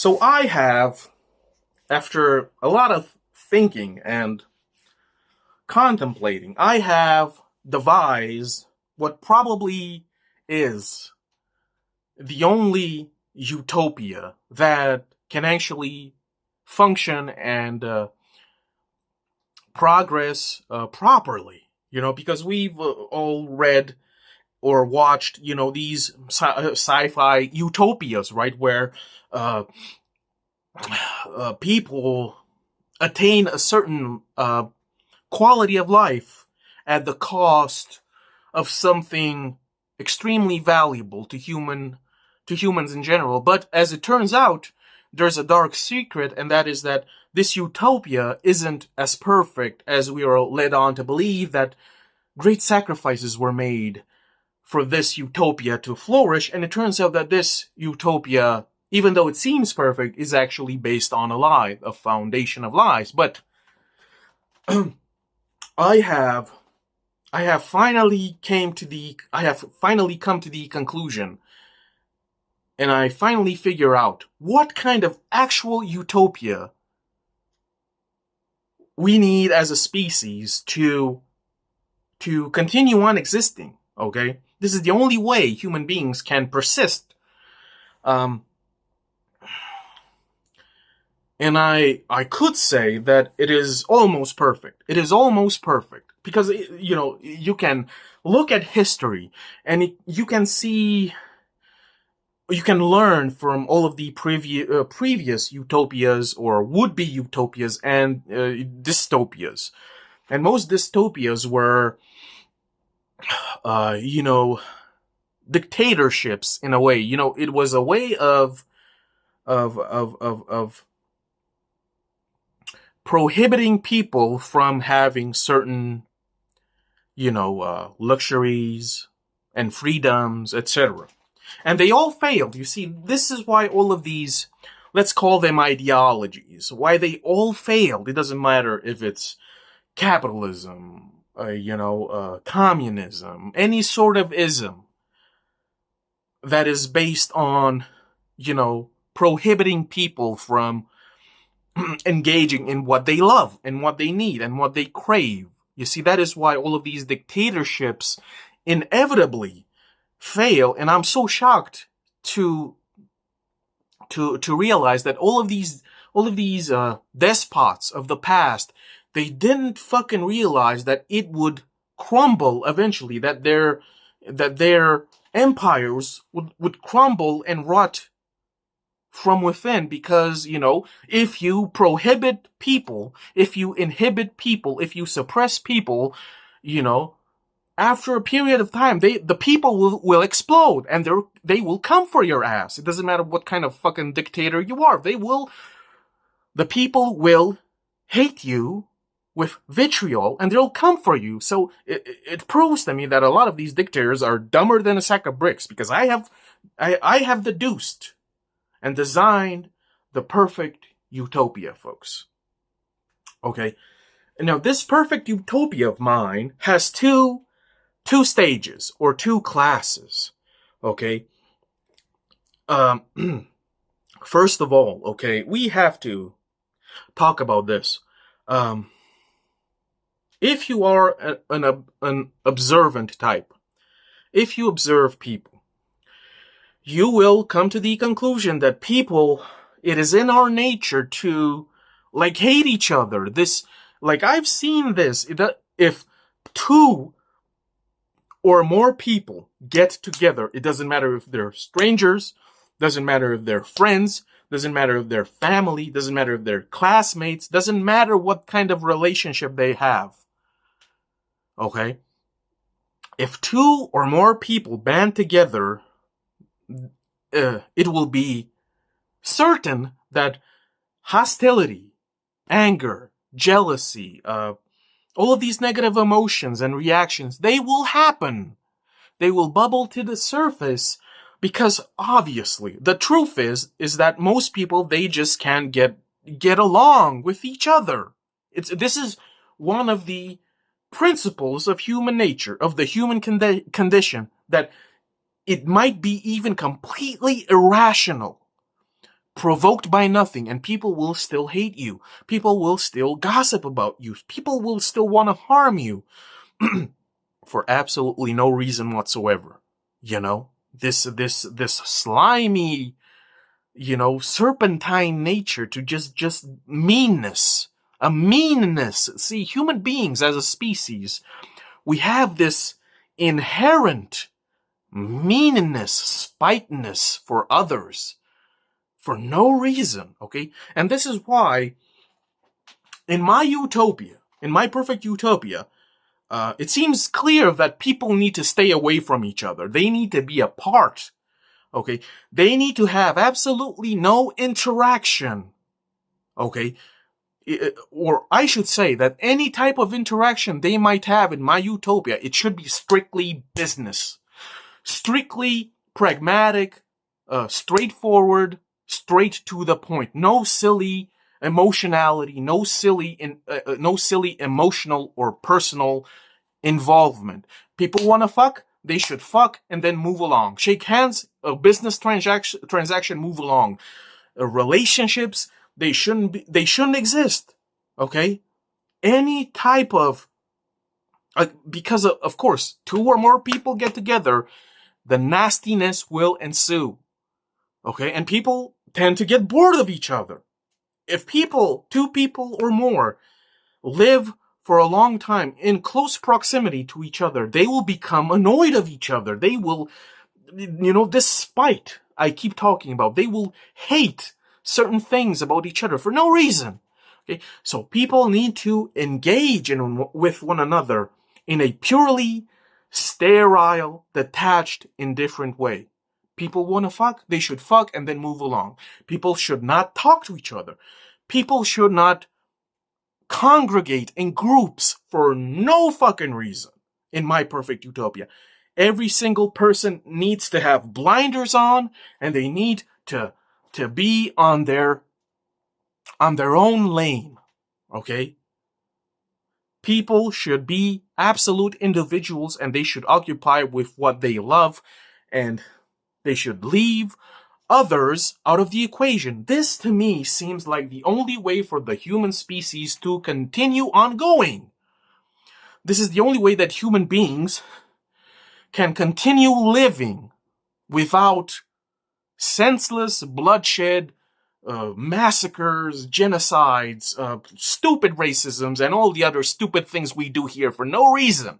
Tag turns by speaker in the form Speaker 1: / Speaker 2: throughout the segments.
Speaker 1: So I have, after a lot of thinking and contemplating, I have devised what probably is the only utopia that can actually function and progress properly. Because we've all read or watched, these sci-fi utopias, right, where uh, people attain a certain quality of life at the cost of something extremely valuable to humans in general. But as it turns out, there's a dark secret, and that is that this utopia isn't as perfect as we are led on to believe, that great sacrifices were made for this utopia to flourish, and it turns out that this utopia, even though it seems perfect, is actually based on a lie, a foundation of lies. But I have I have finally come to the conclusion, and I finally figure out what kind of actual utopia we need as a species to continue on existing. Okay, this is the only way human beings can persist. Um, and I could say that it is almost perfect. It is almost perfect because you can look at history and you can see. You can learn from all of the previous utopias or would-be utopias and dystopias. And most dystopias were, dictatorships in a way. It was a way of prohibiting people from having certain, luxuries and freedoms, etc. And they all failed. You see, this is why all of these, let's call them ideologies, why they all failed. It doesn't matter if it's capitalism, communism, any sort of ism that is based on, prohibiting people from engaging in what they love and what they need and what they crave. You see, that is why all of these dictatorships inevitably fail, and I'm so shocked to realize that all of these despots of the past, they didn't fucking realize that it would crumble eventually, that their empires would crumble and rot from within, because if you prohibit people, if you inhibit people, if you suppress people, after a period of time, the people will explode, and they will come for your ass. It doesn't matter what kind of fucking dictator you are. The people will hate you with vitriol, and they'll come for you. So it proves to me that a lot of these dictators are dumber than a sack of bricks, because I have deduced and designed the perfect utopia, folks. Okay. Now, this perfect utopia of mine has two stages or two classes. Okay. First of all, okay, we have to talk about this. If you are an observant type, if you observe people, you will come to the conclusion that people, it is in our nature to hate each other. I've seen this. If two or more people get together, it doesn't matter if they're strangers, doesn't matter if they're friends, doesn't matter if they're family, doesn't matter if they're classmates, doesn't matter what kind of relationship they have. Okay? If two or more people band together, it will be certain that hostility, anger, jealousy, all of these negative emotions and reactions, they will happen. They will bubble to the surface, because obviously the truth is that most people, they just can't get along with each other. This is one of the principles of human nature, of the human condition, that it might be even completely irrational provoked by nothing, and people will still hate you. People will still gossip about you. People will still want to harm you for absolutely no reason whatsoever. You know, this slimy, serpentine nature to just meanness, a meanness. See, human beings as a species, we have this inherent meanness, spiteness for others for no reason, okay? And this is why in my perfect utopia, it seems clear that people need to stay away from each other. They need to be apart, okay? They need to have absolutely no interaction, okay? Or I should say that any type of interaction they might have in my utopia, it should be strictly business. Strictly pragmatic, straightforward, straight to the point. No silly emotionality, no silly emotional or personal involvement. People want to fuck, they should fuck and then move along. Shake hands, a business transaction, move along. Relationships, they shouldn't exist. Okay? Any type of because of course, two or more people get together, the nastiness will ensue. Okay? And people tend to get bored of each other. If two people or more, live for a long time in close proximity to each other, they will become annoyed of each other. They will, this spite I keep talking about, they will hate certain things about each other for no reason. Okay? So people need to engage with one another in a purely sterile, detached, indifferent way. People want to fuck, they should fuck and then move along. People should not talk to each other. People should not congregate in groups for no fucking reason in my perfect utopia. Every single person needs to have blinders on, and they need to be on their own lane. Okay? People should be absolute individuals, and they should occupy with what they love, and they should leave others out of the equation. This to me seems like the only way for the human species to continue ongoing. This is the only way that human beings can continue living without senseless bloodshed, massacres, genocides, stupid racisms, and all the other stupid things we do here for no reason.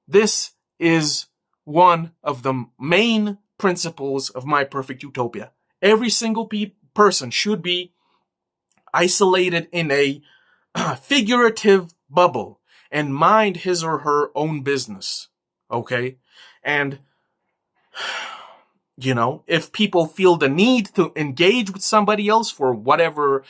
Speaker 1: This is one of the main principles of my perfect utopia. Every single person should be isolated in a figurative bubble and mind his or her own business. Okay? And, if people feel the need to engage with somebody else for whatever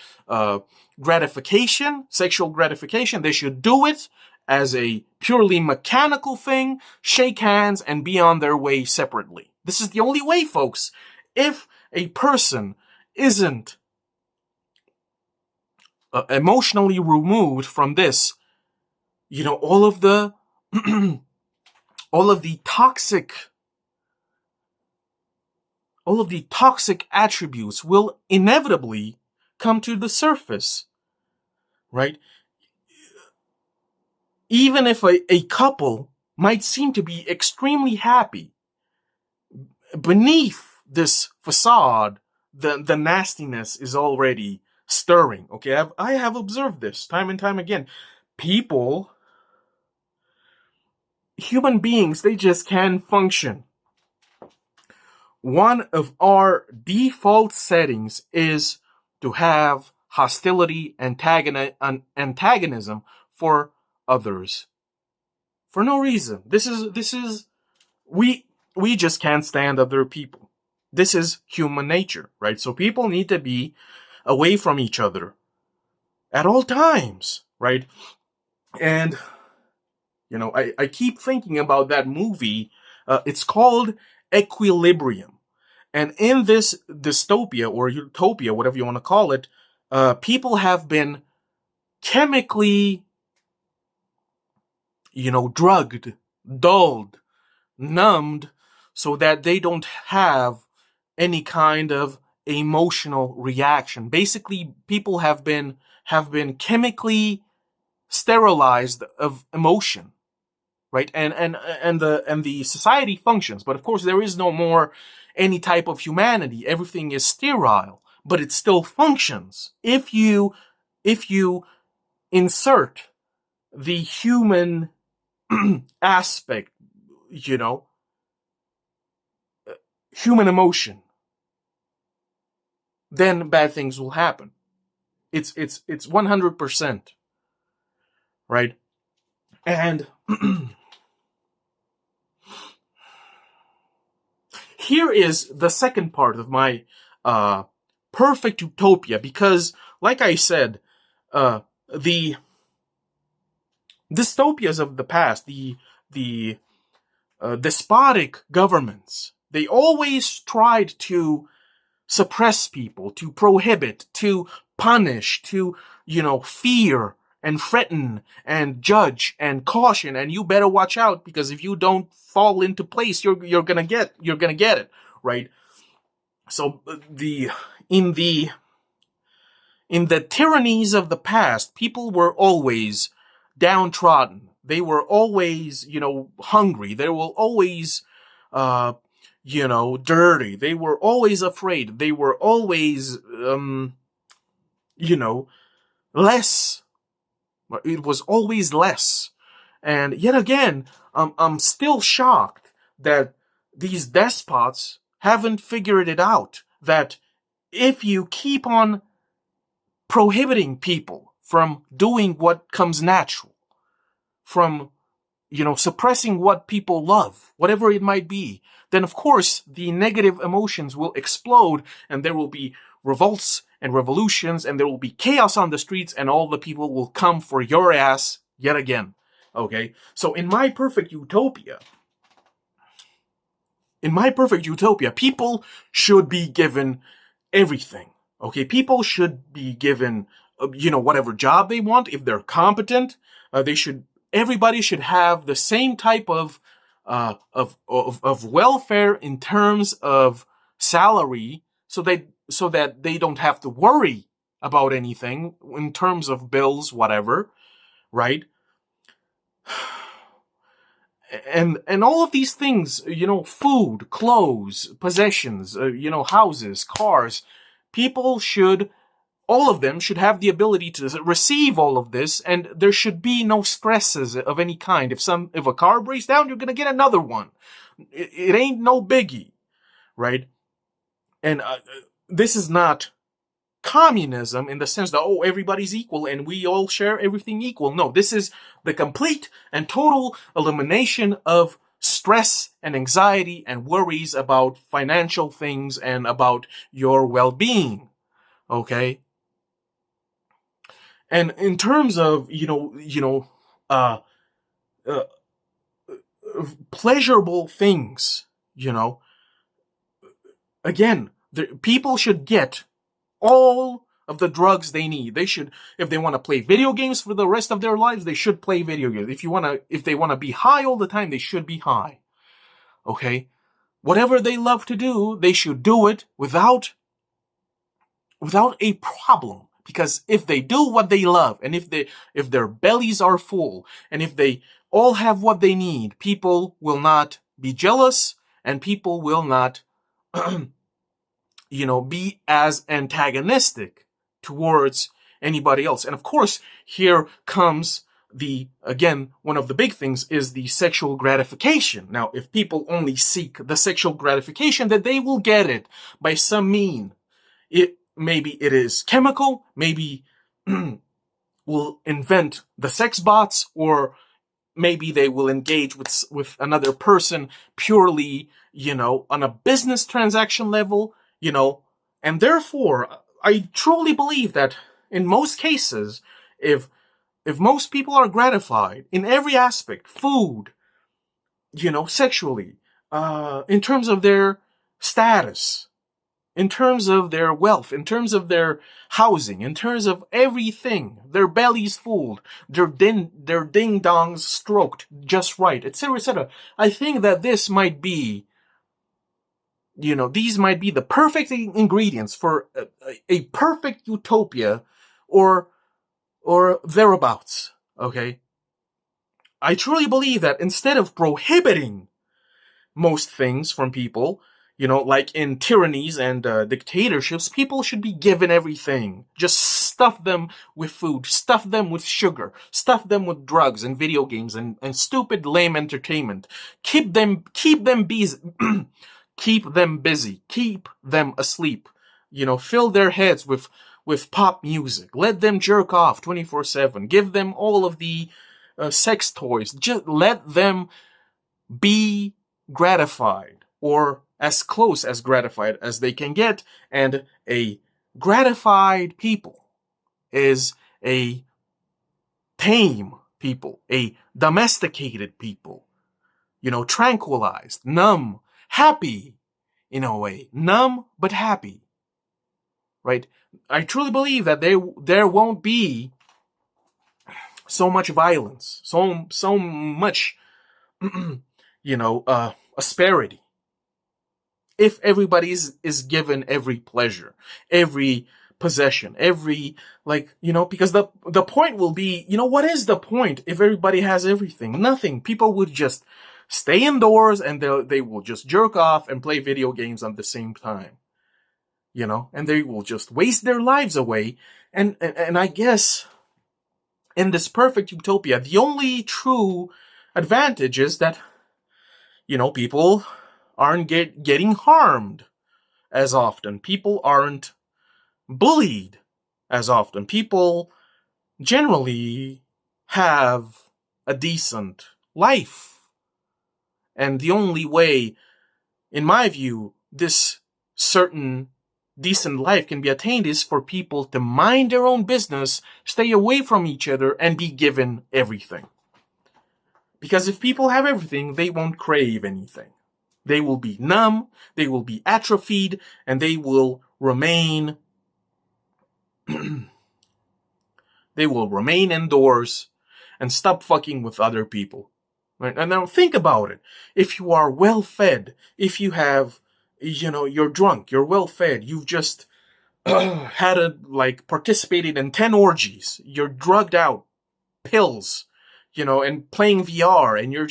Speaker 1: gratification, sexual gratification, they should do it as a purely mechanical thing, shake hands, and be on their way separately. This is the only way, folks. If a person isn't emotionally removed from this, all of the toxic attributes will inevitably come to the surface, right? Even if a couple might seem to be extremely happy, beneath this facade, the nastiness is already stirring. Okay, I have observed this time and time again. Human beings, they just can't function. One of our default settings is to have hostility, antagonism for others. For no reason. We just can't stand other people. This is human nature, right? So people need to be away from each other at all times, right? And, I keep thinking about that movie. It's called Equilibrium. And in this dystopia or utopia, whatever you want to call it, people have been chemically, drugged, dulled, numbed, so that they don't have any kind of emotional reaction. Basically, people have been chemically sterilized of emotion, right? And the society functions, but of course there is no more any type of humanity. Everything is sterile, but it still functions if you insert the human aspect, you know, human emotion, then bad things will happen. It's 100%, right? And here is the second part of my perfect utopia, because, like I said, the dystopias of the past, the despotic governments, they always tried to suppress people, to prohibit, to punish, to, fear and threaten and judge and caution, and you better watch out, because if you don't fall into place, you're gonna get it, right? So in the in the tyrannies of the past, people were always downtrodden. They were always, hungry. They were always, dirty. They were always afraid. They were always, less. It was always less. And yet again, I'm still shocked that these despots haven't figured it out. That if you keep on prohibiting people from doing what comes natural, from, suppressing what people love, whatever it might be, then of course the negative emotions will explode, and there will be revolts and revolutions, and there will be chaos on the streets, and all the people will come for your ass yet again. Okay? So in my perfect utopia, people should be given everything. Okay, people should be given, whatever job they want. If they're competent, everybody should have the same type of welfare in terms of salary, so that they don't have to worry about anything in terms of bills, whatever, right? And all of these things, food, clothes, possessions, houses, cars, all of them should have the ability to receive all of this, and there should be no stresses of any kind. If a car breaks down, you're gonna get another one. It ain't no biggie, right? And this is not communism in the sense that, everybody's equal and we all share everything equal. No, this is the complete and total elimination of stress and anxiety and worries about financial things and about your well-being. Okay? And in terms of, pleasurable things, again, people should get all of the drugs they need. They should, if they want to play video games for the rest of their lives, they should play video games. If they want to be high all the time, they should be high. Okay? Whatever they love to do, they should do it without a problem. Because if they do what they love, and if their bellies are full, and if they all have what they need, people will not be jealous, and people will not be as antagonistic towards anybody else. And of course, here comes one of the big things is the sexual gratification. Now, if people only seek the sexual gratification, then they will get it by some mean. Maybe it is chemical, maybe will invent the sex bots, or maybe they will engage with another person purely, on a business transaction level, and therefore, I truly believe that in most cases, if most people are gratified in every aspect, food, sexually, in terms of their status, in terms of their wealth, in terms of their housing, in terms of everything, their bellies full, their ding-dongs stroked just right, etc., etc. I think that this might be these might be the perfect ingredients for a perfect utopia, or thereabouts. Okay, I truly believe that instead of prohibiting most things from people, like in tyrannies and dictatorships, people should be given everything. Just stuff them with food, stuff them with sugar, stuff them with drugs and video games and stupid lame entertainment. Keep them busy, keep them busy, keep them asleep. Fill their heads with pop music. Let them jerk off 24/7. Give them all of the sex toys. Just let them be gratified, or as close as gratified as they can get. And a gratified people is a tame people, a domesticated people, tranquilized, numb, happy in a way, numb but happy, right? I truly believe that there won't be so much violence, so much asperity, if everybody is given every pleasure, every possession, every, because the point will be, what is the point if everybody has everything? Nothing. People would just stay indoors and they will just jerk off and play video games at the same time, and they will just waste their lives away. And I guess in this perfect utopia, the only true advantage is that people aren't getting harmed as often. People aren't bullied as often. People generally have a decent life. And the only way, in my view, this certain decent life can be attained is for people to mind their own business, stay away from each other, and be given everything. Because if people have everything, they won't crave anything. They will be numb, they will be atrophied, and they will remain indoors and stop fucking with other people. Right? And now think about it. If you are well fed, if you have, you're drunk, you're well fed, you've just participated in 10 orgies, you're drugged out, pills, and playing VR, and you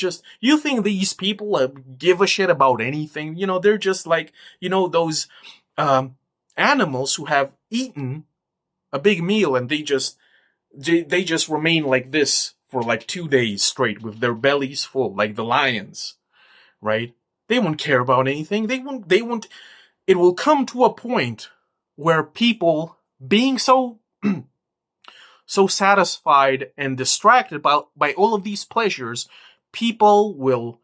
Speaker 1: think these people give a shit about anything? They're just like, those animals who have eaten a big meal and they just remain like this for 2 days straight with their bellies full, like the lions, right? They won't care about anything. They won't. It will come to a point where people, being so satisfied and distracted by all of these pleasures, people will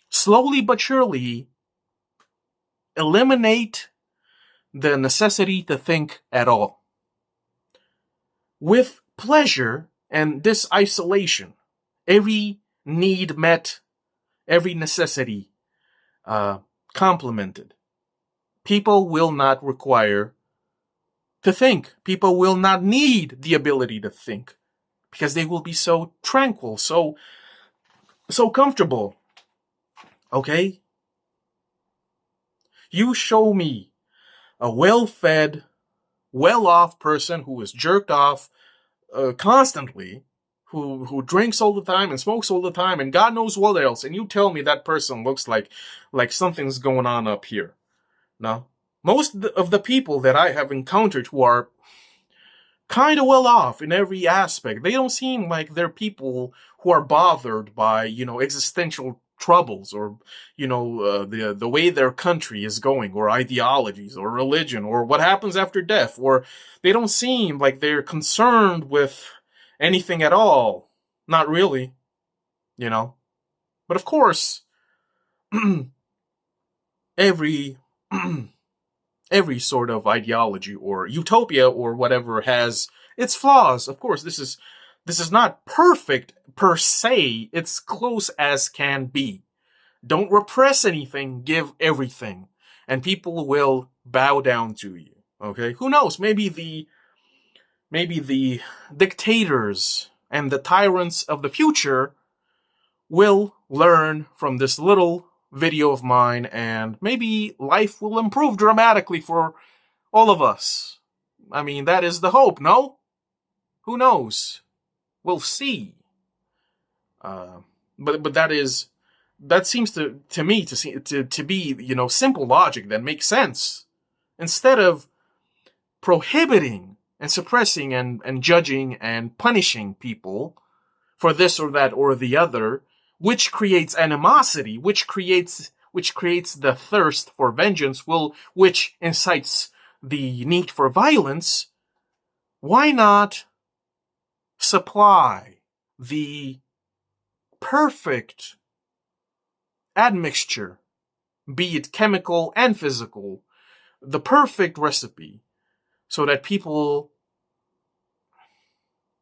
Speaker 1: slowly but surely eliminate the necessity to think at all. With pleasure and this isolation, every need met, every necessity complemented, people will not require to think. People will not need the ability to think because they will be so tranquil, so comfortable. Okay? You show me a well-fed, well-off person who is jerked off constantly, who drinks all the time and smokes all the time and God knows what else, and you tell me that person looks like something's going on up here. No. Most of the people that I have encountered who are kind of well off in every aspect, they don't seem like they're people who are bothered by, existential troubles, or, the way their country is going, or ideologies, or religion, or what happens after death, or they don't seem like they're concerned with anything at all. Not really, But of course, every sort of ideology or utopia or whatever has its flaws. Of course, this is not perfect per se. It's close as can be. Don't repress anything, give everything, and people will bow down to you. Okay? Who knows? Maybe the dictators and the tyrants of the future will learn from this little video of mine, and maybe life will improve dramatically for all of us. I mean, that is the hope, no? Who knows? We'll see. But that seems to me to be, you know, simple logic that makes sense. Instead of prohibiting and suppressing and judging and punishing people for this or that or the other, which creates animosity, which creates the thirst for vengeance, which incites the need for violence, why not supply the perfect admixture, be it chemical and physical, the perfect recipe, so that people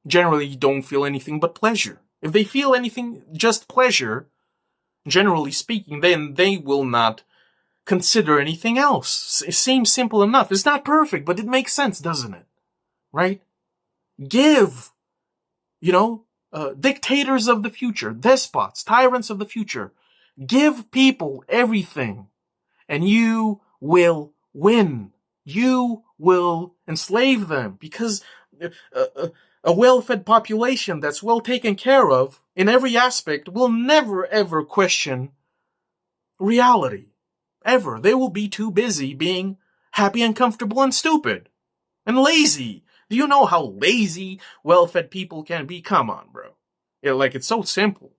Speaker 1: generally don't feel anything but pleasure. If they feel anything, just pleasure, generally speaking, then they will not consider anything else. It seems simple enough. It's not perfect, but it makes sense, doesn't it? Right? Give, dictators of the future, despots, tyrants of the future, give people everything, and you will win. You will enslave them, because a well-fed population that's well taken care of in every aspect will never ever question reality. Ever. They will be too busy being happy and comfortable and stupid and lazy. Do you know how lazy well-fed people can be? Come on, bro. Yeah, it's so simple.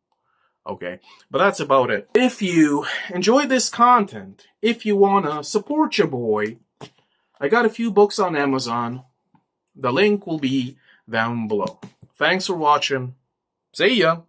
Speaker 1: Okay, but that's about it. If you enjoy this content, if you wanna support your boy, I got a few books on Amazon. The link will be down below. Thanks for watching. See ya.